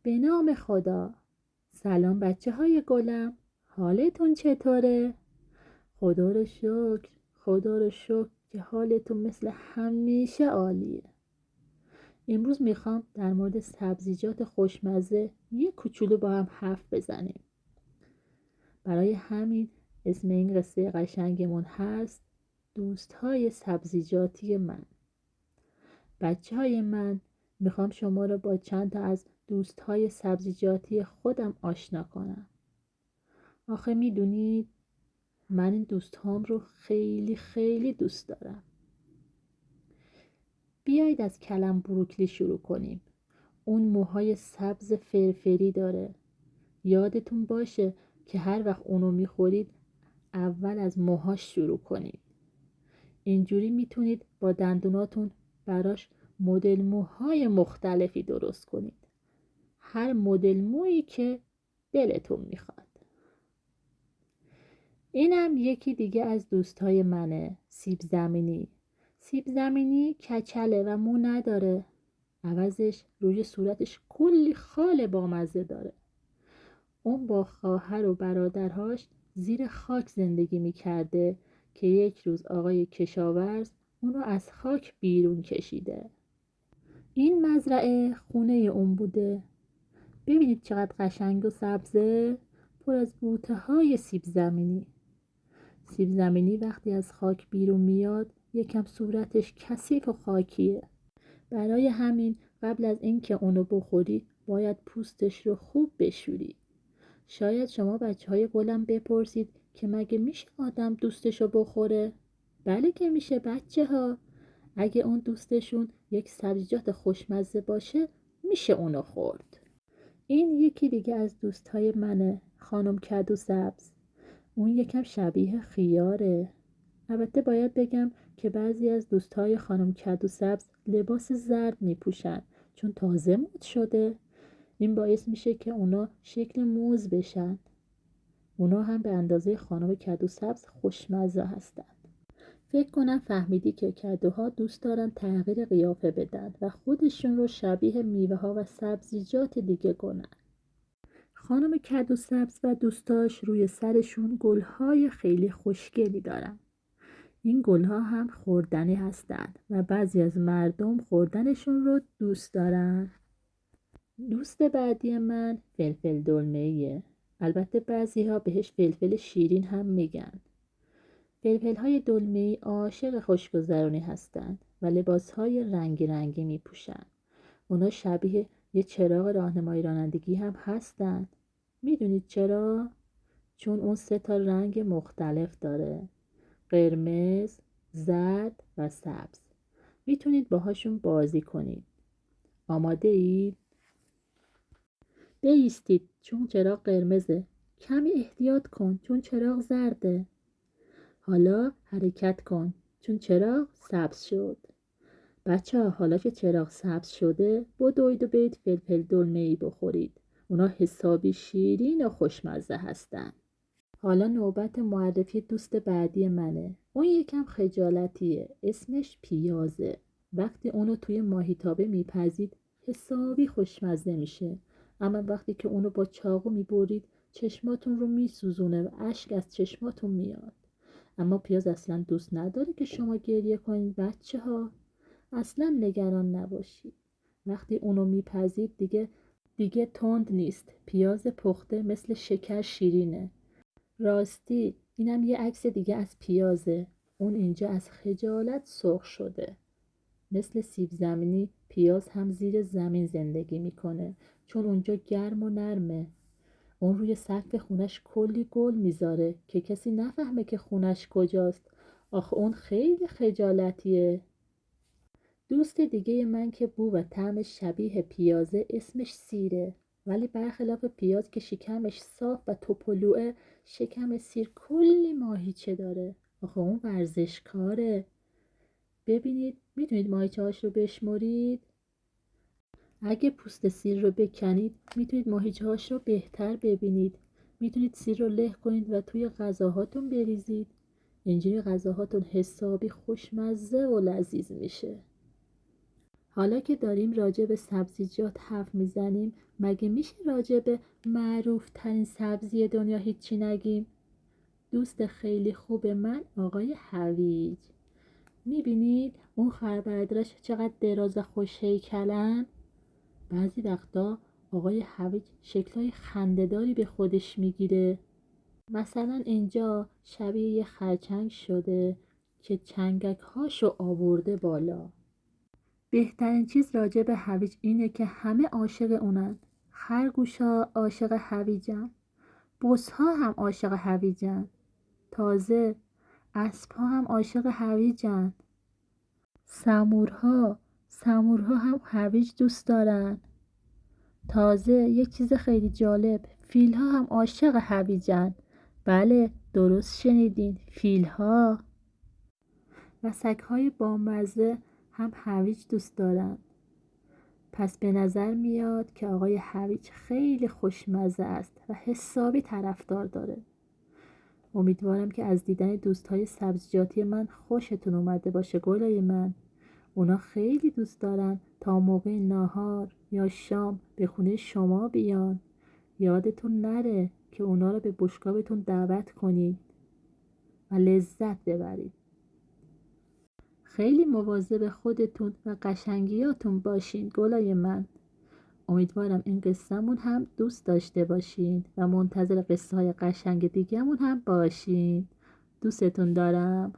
به نام خدا. سلام بچه های گلم، حالتون چطوره؟ خدا رو شکر، خدا رو شکر که حالتون مثل همیشه عالیه. امروز میخوام در مورد سبزیجات خوشمزه یه کوچولو با هم حرف بزنیم. برای همین اسم این قصه قشنگمون هست دوستهای سبزیجاتی من. بچه های من، میخوام شما رو با چند تا از دوستهای سبزیجاتی خودم آشنا کنم. آخه میدونید من این دوستهام رو خیلی خیلی دوست دارم. بیایید از کلم بروکلی شروع کنیم. اون موهای سبز فرفری داره. یادتون باشه که هر وقت اونو میخورید اول از موهاش شروع کنید. اینجوری میتونید با دندوناتون براش مدل موهای مختلفی درست کنید. هر مدل مویی که دلتون میخواد. اینم یکی دیگه از دوستای منه، سیب زمینی. سیب زمینی کچله و مو نداره. عوضش روی صورتش کلی خال بامزه داره. اون با خواهر و برادرهاش زیر خاک زندگی میکرده که یک روز آقای کشاورز اونو از خاک بیرون کشیده. این مزرعه خونه اون بوده. ببینید چقدر قشنگ و سبزه، پر از بوته های سیب زمینی. سیب زمینی وقتی از خاک بیرون میاد یکم صورتش کثیف و خاکیه. برای همین قبل از اینکه اونو بخوری باید پوستش رو خوب بشوری. شاید شما بچهای گلم بپرسید که مگه میشه آدم دوستشو بخوره؟ بله که میشه بچه ها. اگه اون دوستشون یک سبزیجات خوشمزه باشه میشه اونو خورد. این یکی دیگه از دوستای منه، خانم کدو سبز. اون یکم شبیه خیاره. البته باید بگم که بعضی از دوستای خانم کدو سبز لباس زرد میپوشن چون تازه مد شده. این باعث میشه که اونا شکل موز بشن. اونا هم به اندازه خانم کدو سبز خوشمزه هستن. فکر کنم فهمیدی که کدوها دوست دارن تغییر قیافه بدن و خودشون رو شبیه میوه ها و سبزیجات دیگه کنن. خانم کدو سبز و دوستاش روی سرشون گلهای خیلی خوشگلی دارن. این گلها هم خوردنی هستند و بعضی از مردم خوردنشون رو دوست دارن. دوست بعدی من فلفل دلمه‌ایه. البته بعضی ها بهش فلفل شیرین هم میگن. فلفل های دلمه‌ای عاشق خوشگذرانی هستند و لباس های رنگی رنگی میپوشن. اونا شبیه یه چراغ راهنمایی رانندگی هم هستند. میدونید چرا؟ چون اون 3 تا رنگ مختلف داره. قرمز، زرد و سبز. میتونید باهاشون بازی کنید. آماده اید؟ بایستید چون چراغ قرمزه. کمی احتیاط کن چون چراغ زرده. حالا حرکت کن چون چراغ سبز شد. بچه ها حالا که چراغ سبز شده بدوید و برید فلفل دلمه‌ای بخورید. اونا حسابی شیرین و خوشمزه هستن. حالا نوبت معرفی دوست بعدی منه. اون یکم خجالتیه. اسمش پیازه. وقتی اونو توی ماهیتابه میپزید حسابی خوشمزه میشه. اما وقتی که اونو با چاقو میبرید چشماتون رو میسوزونه و اشک از چشماتون میاد. اما پیاز اصلا دوست نداره که شما گریه کنید بچه ها. اصلا نگران نباشید. وقتی اونو میپزید دیگه تند نیست. پیاز پخته مثل شکر شیرینه. راستی اینم یه عکس دیگه از پیازه. اون اینجا از خجالت سرخ شده. مثل سیب زمینی پیاز هم زیر زمین زندگی میکنه چون اونجا گرم و نرمه. اون روی سقف خونش کلی گل میذاره که کسی نفهمه که خونش کجاست. آخه اون خیلی خجالتیه. دوست دیگه من که بو و طعمش شبیه پیازه اسمش سیره. ولی برخلاف پیاز که شکمش صاف و توپلوه، شکم سیر کلی ماهیچه داره. آخه اون ورزشکاره. ببینید میتونید ماهیچه هاش رو بشمرید؟ اگه پوست سیر رو بکنید میتونید ماهیچه هاش رو بهتر ببینید. میتونید سیر رو له کنید و توی غذاهاتون بریزید. اینجوری غذاهاتون حسابی خوشمزه و لذیذ میشه. حالا که داریم راجع به سبزیجات حرف میزنیم، مگه میشه راجع به معروف ترین سبزی دنیا هیچی نگیم؟ دوست خیلی خوب من آقای هویج. میبینید اون خربردراش چقدر دراز و خوش هیکلن؟ بعضی وقتا آقای هویج شکلای خنده‌داری به خودش میگیره. مثلا اینجا شبیه یه خرچنگ شده که چنگک هاشو آورده بالا. بهترین چیز راجع به هویج اینه که همه عاشق اونن. خرگوشا عاشق هویجن، بزها هم عاشق هویجن، تازه اسبها هم عاشق هویجن. سمورها هم هویج دوست دارن. تازه یک چیز خیلی جالب، فیلها هم عاشق هویجن. بله درست شنیدین، فیلها. و سگهای بامزه هم هویج دوست دارن. پس به نظر میاد که آقای هویج خیلی خوشمزه است و حسابی طرفدار داره. امیدوارم که از دیدن دوستای سبزیجاتی من خوشتون اومده باشه گلای من. اونا خیلی دوست دارن تا موقع ناهار یا شام به خونه شما بیان. یادتون نره که اونا رو به بشقابتون دعوت کنید و لذت ببرید. خیلی مواظب خودتون و قشنگیاتون باشین گلای من. امیدوارم این قصه‌مون هم دوست داشته باشین و منتظر قصه های قشنگ دیگه‌مون هم باشین. دوستتون دارم.